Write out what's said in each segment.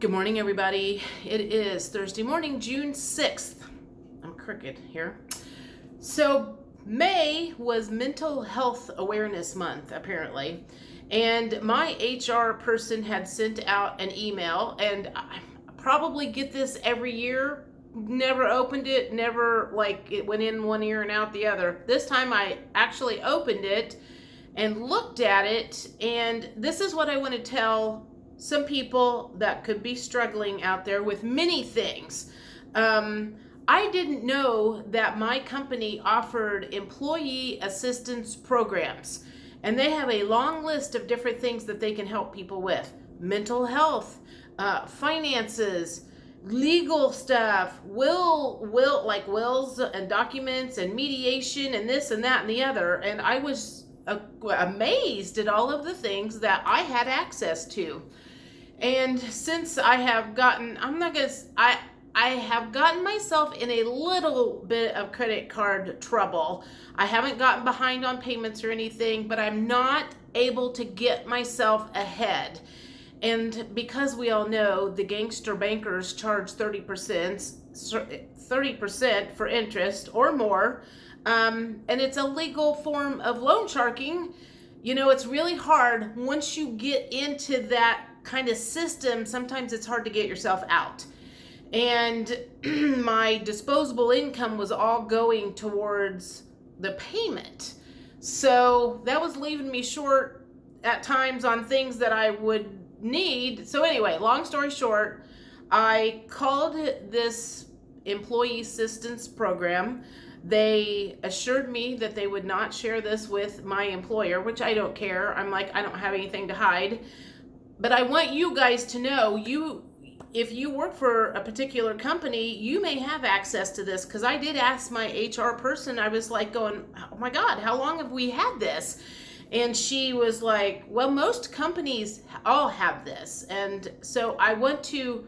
Good morning, everybody. It is Thursday morning, June 6th. I'm crooked here. So, May was Mental Health Awareness Month, apparently. And my HR person had sent out an email, and I probably get this every year. Never opened it, never like it went in one ear and out the other. This time I actually opened it and looked at it, and this is what I want to tell some people that could be struggling out there with many things. I didn't know that my company offered employee assistance programs, and they have a long list of different things that they can help people with: mental health, finances, legal stuff, like wills and documents and mediation and this and that and the other. And I was amazed at all of the things that I had access to. And since I have gotten, I have gotten myself in a little bit of credit card trouble. I haven't gotten behind on payments or anything, but I'm not able to get myself ahead. And because we all know the gangster bankers charge 30% for interest or more, and it's a legal form of loan sharking. It's really hard once you get into that kind of system. Sometimes it's hard to get yourself out. And my disposable income was all going towards the payment. So that was leaving me short at times on things that I would need. So anyway, long story short, I called this employee assistance program. They assured me that they would not share this with my employer, which I don't care. I'm like, I don't have anything to hide. But I want you guys to know, if you work for a particular company, you may have access to this, because I did ask my HR person. I was like going, oh my God, how long have we had this? And she was like, well, most companies all have this. And so I want you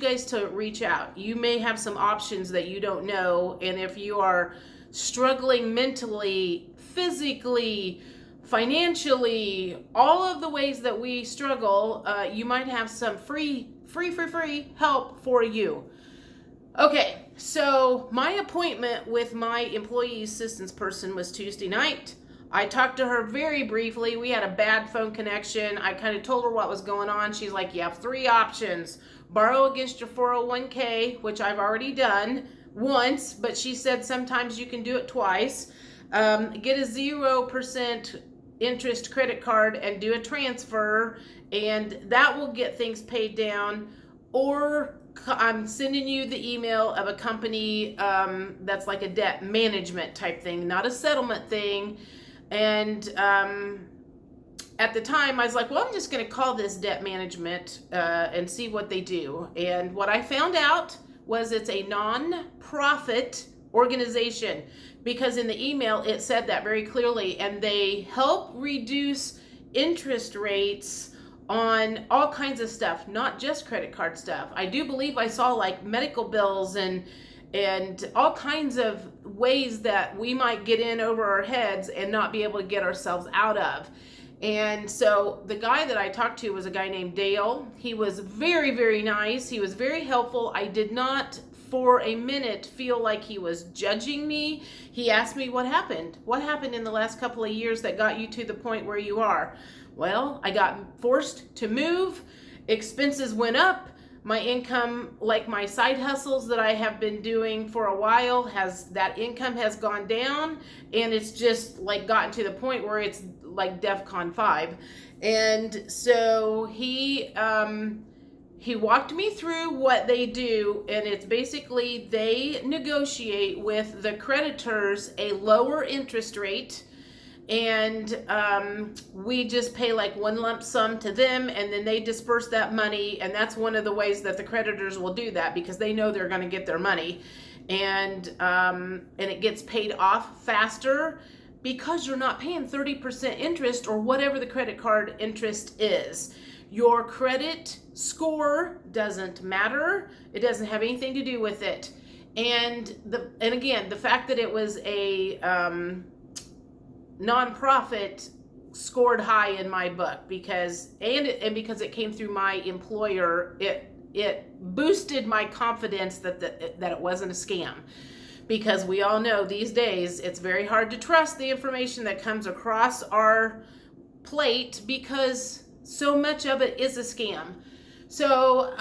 guys to reach out. You may have some options that you don't know. And if you are struggling mentally, physically, financially, all of the ways that we struggle, you might have some free help for you. Okay, so my appointment with my employee assistance person was Tuesday night. I talked to her very briefly. We had a bad phone connection. I kind of told her what was going on. She's like, you have three options: borrow against your 401k, which I've already done once, but she said sometimes you can do it twice. Get a 0% interest credit card and do a transfer, and that will get things paid down. Or I'm sending you the email of a company that's like a debt management type thing, not a settlement thing. And at the time I was like, well, I'm just going to call this debt management and see what they do. And what I found out was it's a non-profit organization, because in the email it said that very clearly, and they help reduce interest rates on all kinds of stuff, not just credit card stuff. I do believe I saw like medical bills and all kinds of ways that we might get in over our heads and not be able to get ourselves out of. And so the guy that I talked to was a guy named Dale. He was very, very nice. He was very helpful. I did not for a minute feel like he was judging me. He asked me what happened in the last couple of years that got you to the point where you are. Well, I got forced to move. Expenses went up. My income, like my side hustles that I have been doing for a while, that income has gone down, and it's just like gotten to the point where it's like DEFCON 5. And so he walked me through what they do, and it's basically they negotiate with the creditors a lower interest rate, and we just pay like one lump sum to them, and then they disperse that money. And that's one of the ways that the creditors will do that, because they know they're going to get their money, and it gets paid off faster, because you're not paying 30% interest or whatever the credit card interest is. Your credit score doesn't matter. It doesn't have anything to do with it. And again, the fact that it was a nonprofit scored high in my book because because it came through my employer, it boosted my confidence that it wasn't a scam. Because we all know these days it's very hard to trust the information that comes across our plate because so much of it is a scam. So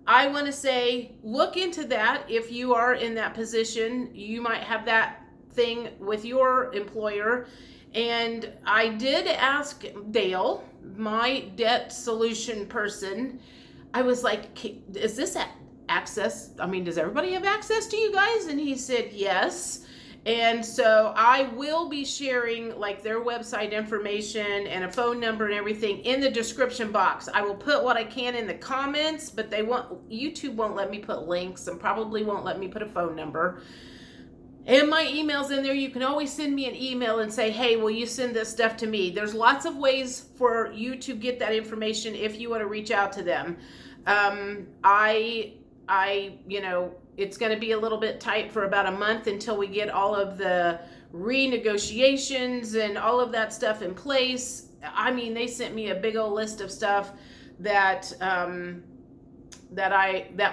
I want to say, look into that. If you are in that position, you might have that thing with your employer. And I did ask Dale, my debt solution person, I was like, is this access? I mean, does everybody have access to you guys? And he said, yes. And so I will be sharing like their website information and a phone number and everything in the description box. I will put what I can in the comments, but YouTube won't let me put links and probably won't let me put a phone number. And my email's in there. You can always send me an email and say, hey, will you send this stuff to me? There's lots of ways for you to get that information if you want to reach out to them. It's going to be a little bit tight for about a month until we get all of the renegotiations and all of that stuff in place. I mean, they sent me a big old list of stuff that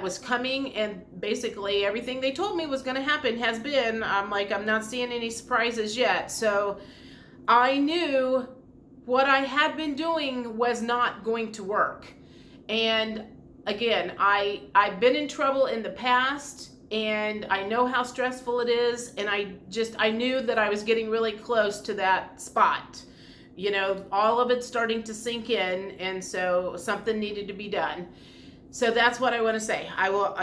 was coming, and basically everything they told me was going to happen has been. I'm not seeing any surprises yet. So I knew what I had been doing was not going to work. And again, I've been in trouble in the past, and I know how stressful it is, and I knew that I was getting really close to that spot. All of it's starting to sink in, and so something needed to be done. So that's what I want to say. I will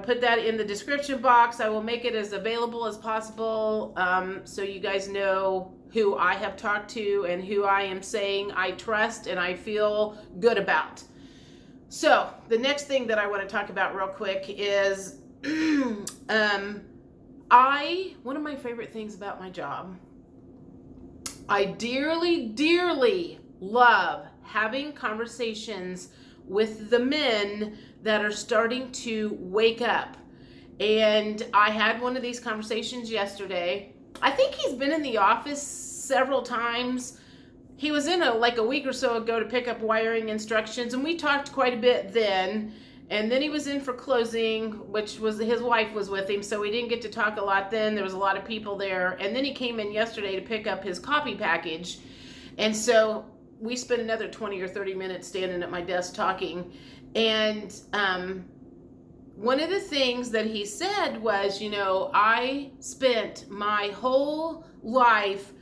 put that in the description box. I will make it as available as possible, so you guys know who I have talked to and who I am saying I trust and I feel good about. So the next thing that I want to talk about real quick is one of my favorite things about my job, I dearly, dearly love having conversations with the men that are starting to wake up. And I had one of these conversations yesterday. I think he's been in the office several times. He was in a week or so ago to pick up wiring instructions, and we talked quite a bit then. And then he was in for closing, which was his wife was with him, so we didn't get to talk a lot then. There was a lot of people there. And then he came in yesterday to pick up his copy package. And so we spent another 20 or 30 minutes standing at my desk talking. And one of the things that he said was, I spent my whole life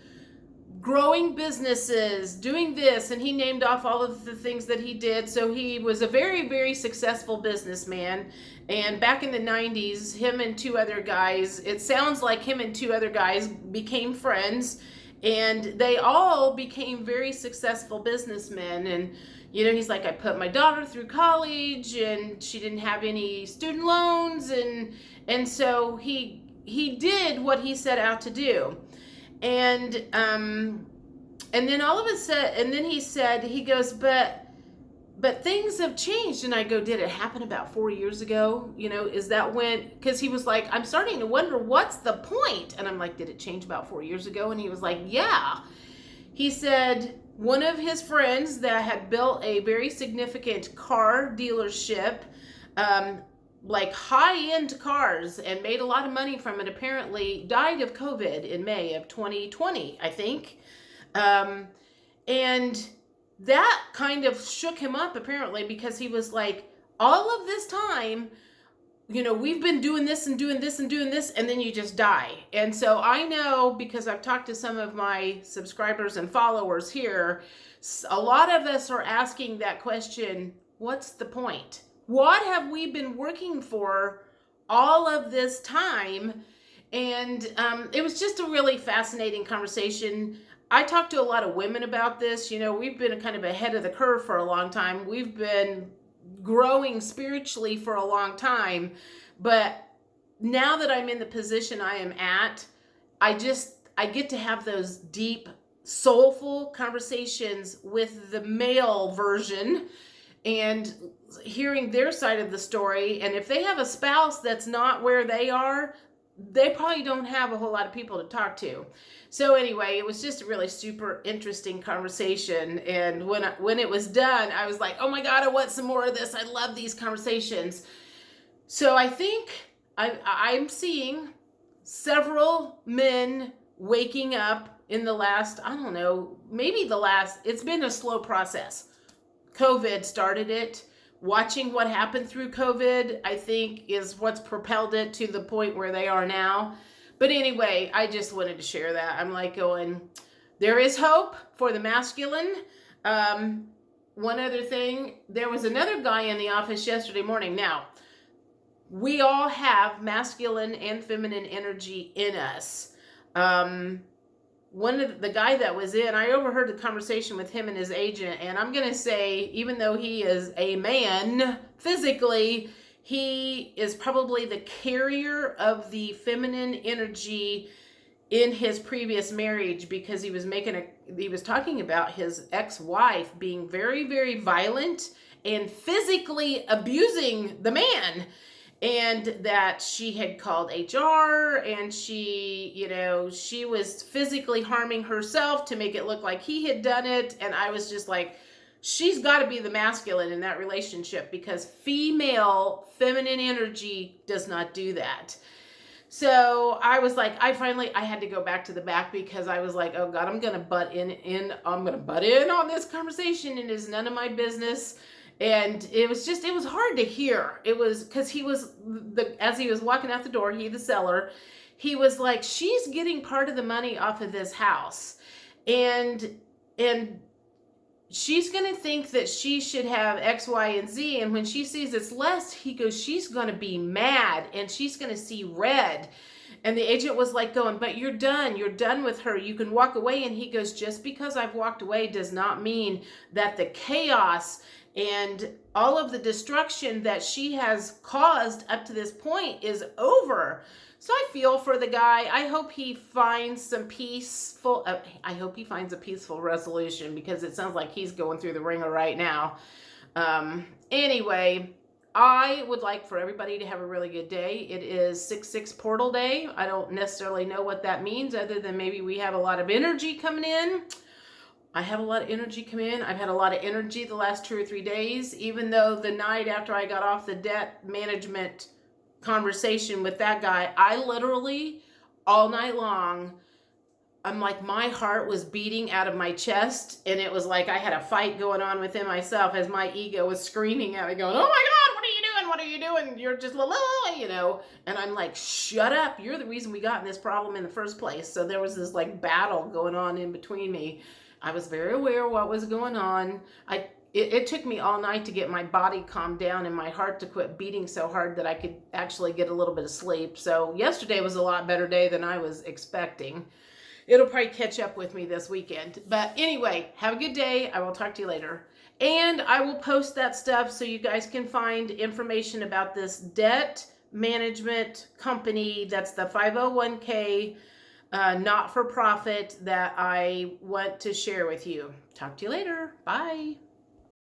growing businesses, doing this, and he named off all of the things that he did. So he was a very, very successful businessman. And back in the 90s, him and two other guys, it sounds like him and two other guys became friends, and they all became very successful businessmen. And he's like, I put my daughter through college, and she didn't have any student loans, and so he did what he set out to do. And then all of a sudden, and then he goes, but things have changed. And I go, did it happen about 4 years ago? Is that when, because he was like, I'm starting to wonder what's the point. And I'm like, did it change about 4 years ago? And he was like, yeah. He said one of his friends that had built a very significant car dealership, high-end cars, and made a lot of money from it, apparently died of COVID in May of 2020, I think. And that kind of shook him up, apparently, because he was like, all of this time, we've been doing this and doing this and doing this, and then you just die. And so I know, because I've talked to some of my subscribers and followers here, a lot of us are asking that question, what's the point? What have we been working for all of this time? And it was just a really fascinating conversation. I talked to a lot of women about this. We've been kind of ahead of the curve for a long time. We've been growing spiritually for a long time. But now that I'm in the position I am at, I get to have those deep, soulful conversations with the male version and hearing their side of the story. And if they have a spouse that's not where they are, they probably don't have a whole lot of people to talk to. So anyway, it was just a really super interesting conversation. And when it was done, I was like, oh my God, I want some more of this. I love these conversations. So I think I'm seeing several men waking up in the last, I don't know, it's been a slow process. COVID started it. Watching what happened through COVID, I think, is what's propelled it to the point where they are now. But anyway, I just wanted to share that. I'm like going, there is hope for the masculine. One other thing, there was another guy in the office yesterday morning. Now, we all have masculine and feminine energy in us. One of the guy that was in, I overheard the conversation with him and his agent, and I'm going to say, even though he is a man physically, he is probably the carrier of the feminine energy in his previous marriage, because he was talking about his ex-wife being very, very violent and physically abusing the man. And that she had called HR, and she was physically harming herself to make it look like he had done it. And I was just like, she's got to be the masculine in that relationship, because feminine energy does not do that. So I was like, I had to go back to the back, because I was like, oh God, I'm going to butt in on this conversation. It is none of my business. And it was hard to hear. It was because as he was walking out the door, the seller, he was like, she's getting part of the money off of this house. And she's going to think that she should have X, Y, and Z. And when she sees it's less, he goes, she's going to be mad and she's going to see red. And the agent was like going, but you're done with her. You can walk away. And he goes, just because I've walked away does not mean that the chaos and all of the destruction that she has caused up to this point is over. So I feel for the guy. I hope he finds a peaceful resolution, because it sounds like he's going through the ringer right now. Anyway, I would like for everybody to have a really good day. It is 6/6 portal day. I don't necessarily know what that means, other than maybe we have a lot of energy coming in. I have a lot of energy come in. I've had a lot of energy the last 2 or 3 days, even though the night after I got off the debt management conversation with that guy, I literally, all night long, I'm like, my heart was beating out of my chest, and it was like I had a fight going on within myself as my ego was screaming at me, going, oh my God, what are you doing? What are you doing? You're just, and I'm like, shut up. You're the reason we got in this problem in the first place. So there was this like battle going on in between me. I was very aware of what was going on. It took me all night to get my body calmed down and my heart to quit beating so hard that I could actually get a little bit of sleep. So yesterday was a lot better day than I was expecting. It'll probably catch up with me this weekend. But anyway, have a good day. I will talk to you later. And I will post that stuff so you guys can find information about this debt management company. That's the 501k not-for-profit that I want to share with you. Talk to you later. Bye.